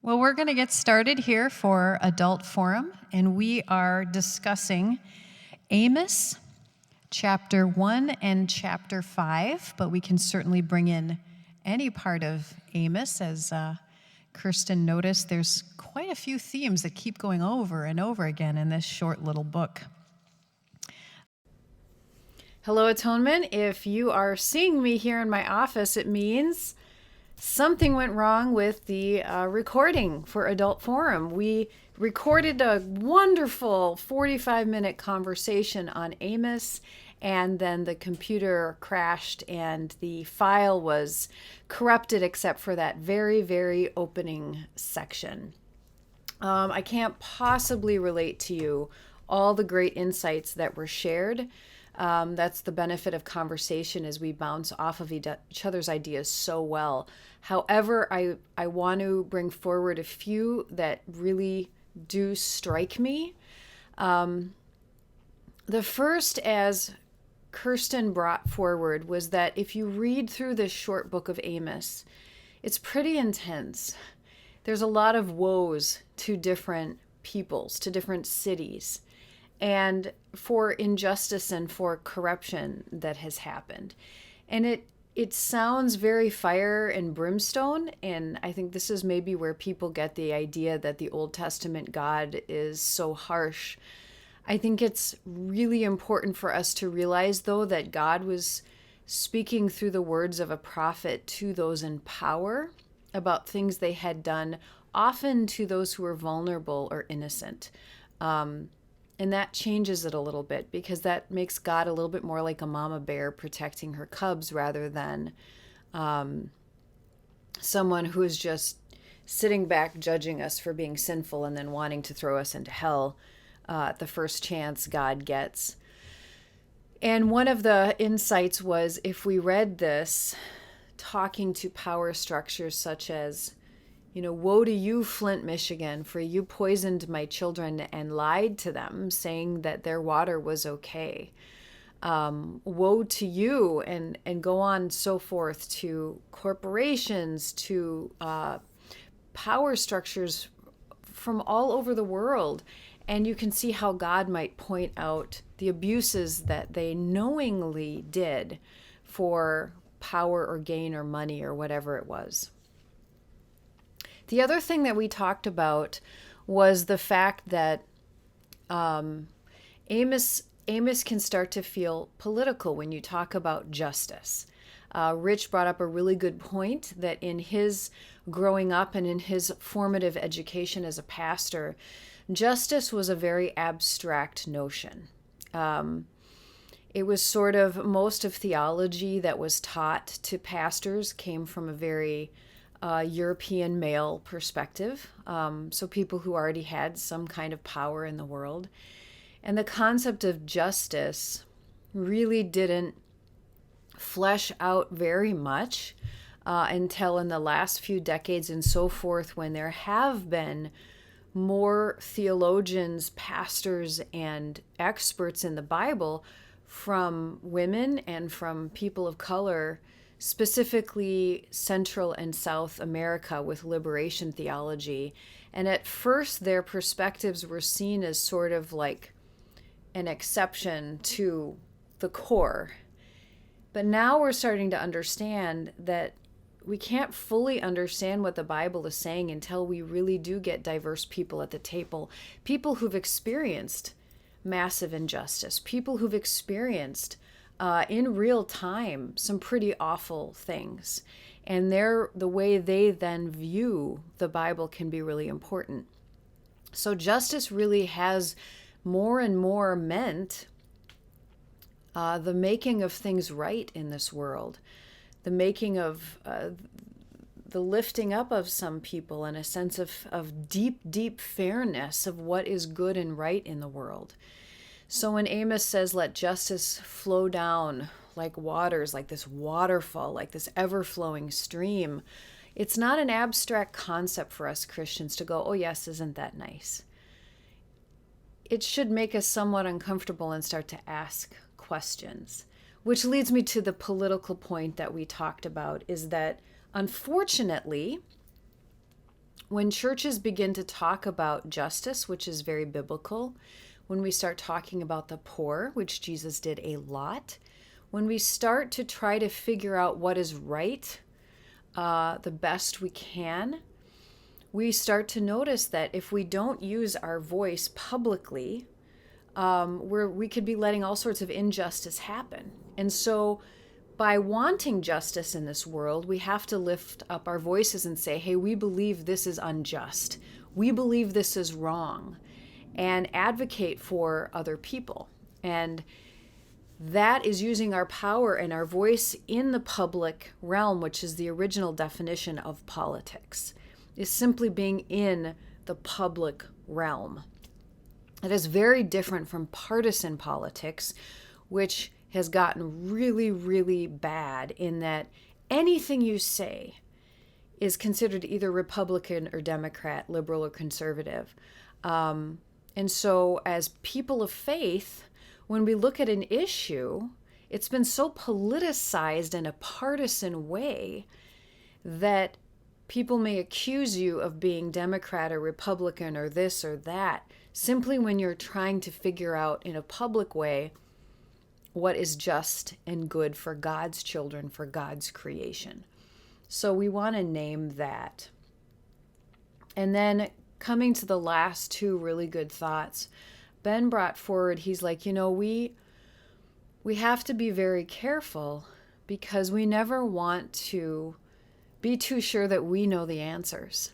Well, we're going to get started here for Adult Forum, and we are discussing Amos, chapter 1 and chapter 5, but we can certainly bring in any part of Amos. As Kirsten noticed, there's quite a few themes that keep going over and over again in this short little book. Hello, Atonement. If you are seeing me here in my office, it means something went wrong with the recording for Adult Forum. We recorded a wonderful 45-minute conversation on Amos, and then the computer crashed and the file was corrupted except for that very, very opening section. I can't possibly relate to you all the great insights that were shared. That's the benefit of conversation, as we bounce off of each other's ideas so well. However, I want to bring forward a few that really do strike me. The first, as Kirsten brought forward, was that if you read through this short book of Amos, it's pretty intense. There's a lot of woes to different peoples, to different cities, and for injustice and for corruption that has happened. And it sounds very fire and brimstone, and I think this is maybe where people get the idea that the Old Testament God is so harsh. I think it's really important for us to realize, though, that God was speaking through the words of a prophet to those in power about things they had done, often to those who were vulnerable or innocent. And that changes it a little bit, because that makes God a little bit more like a mama bear protecting her cubs rather than someone who is just sitting back judging us for being sinful and then wanting to throw us into hell at the first chance God gets. And one of the insights was, if we read this talking to power structures such as, woe to you, Flint, Michigan, for you poisoned my children and lied to them, saying that their water was okay. Woe to you, and go on so forth, to corporations, to power structures from all over the world. And you can see how God might point out the abuses that they knowingly did for power or gain or money or whatever it was. The other thing that we talked about was the fact that Amos can start to feel political when you talk about justice. Rich brought up a really good point that in his growing up and in his formative education as a pastor, justice was a very abstract notion. It was sort of, most of theology that was taught to pastors came from a very European male perspective, so people who already had some kind of power in the world. And the concept of justice really didn't flesh out very much until in the last few decades and so forth, when there have been more theologians, pastors, and experts in the Bible from women and from people of color, specifically Central and South America, with liberation theology. And at first, their perspectives were seen as sort of like an exception to the core. But now we're starting to understand that we can't fully understand what the Bible is saying until we really do get diverse people at the table, people who've experienced massive injustice, people who've experienced in real time some pretty awful things. And the way they then view the Bible can be really important. So justice really has more and more meant the making of things right in this world, the making of the lifting up of some people, and a sense of deep, deep fairness of what is good and right in the world. So when Amos says, let justice flow down like waters, like this waterfall, like this ever-flowing stream, it's not an abstract concept for us Christians to go, oh yes, isn't that nice? It should make us somewhat uncomfortable and start to ask questions, which leads me to the political point that we talked about, is that unfortunately, When churches begin to talk about justice, which is very biblical, when we start talking about the poor, which Jesus did a lot, when we start to try to figure out what is right the best we can, we start to notice that if we don't use our voice publicly, we could be letting all sorts of injustice happen. And so by wanting justice in this world, we have to lift up our voices and say, hey, we believe this is unjust. We believe this is wrong, and advocate for other people. And that is using our power and our voice in the public realm, which is the original definition of politics, is simply being in the public realm. It is very different from partisan politics, which has gotten really, really bad in that anything you say is considered either Republican or Democrat, liberal or conservative. And so as people of faith, when we look at an issue, it's been so politicized in a partisan way that people may accuse you of being Democrat or Republican or this or that, simply when you're trying to figure out in a public way what is just and good for God's children, for God's creation. So we want to name that. And then coming to the last two really good thoughts, Ben brought forward, he's like, we have to be very careful because we never want to be too sure that we know the answers.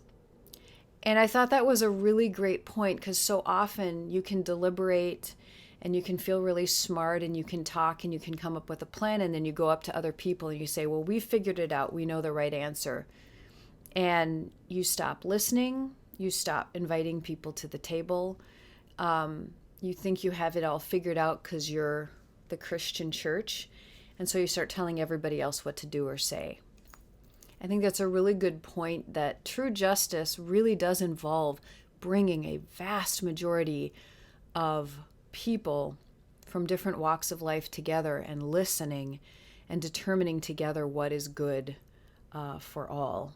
And I thought that was a really great point, because so often you can deliberate and you can feel really smart and you can talk and you can come up with a plan, and then you go up to other people and you say, well, we figured it out. We know the right answer. And you stop listening. You stop inviting people to the table. You think you have it all figured out because you're the Christian church. And so you start telling everybody else what to do or say. I think that's a really good point, that true justice really does involve bringing a vast majority of people from different walks of life together and listening and determining together what is good for all.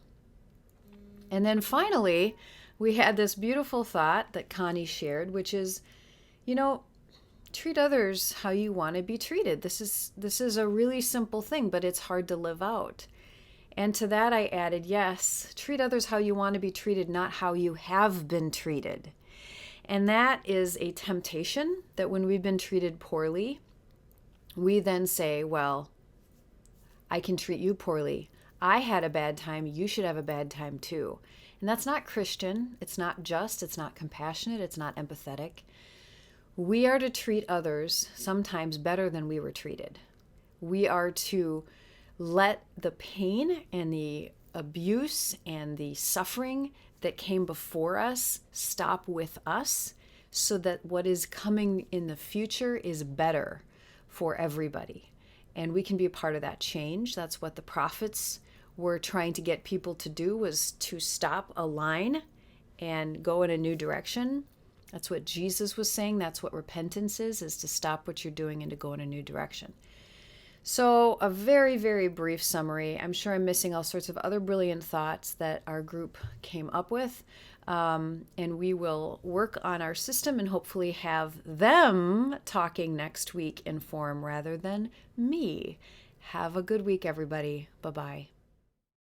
And then finally, we had this beautiful thought that Connie shared, which is, treat others how you want to be treated. This is a really simple thing, but it's hard to live out. And to that I added, yes, treat others how you want to be treated, not how you have been treated. And that is a temptation, that when we've been treated poorly, we then say, well, I can treat you poorly. I had a bad time. You should have a bad time too. And that's not Christian. It's not just. It's not compassionate. It's not empathetic. We are to treat others sometimes better than we were treated. We are to let the pain and the abuse and the suffering that came before us stop with us, so that what is coming in the future is better for everybody. And we can be a part of that change. That's what the prophets were trying to get people to do, was to stop a line and go in a new direction. That's what Jesus was saying. That's what repentance is to stop what you're doing and to go in a new direction. So a very, very brief summary. I'm sure I'm missing all sorts of other brilliant thoughts that our group came up with. And we will work on our system and hopefully have them talking next week in form rather than me. Have a good week, everybody. Bye-bye.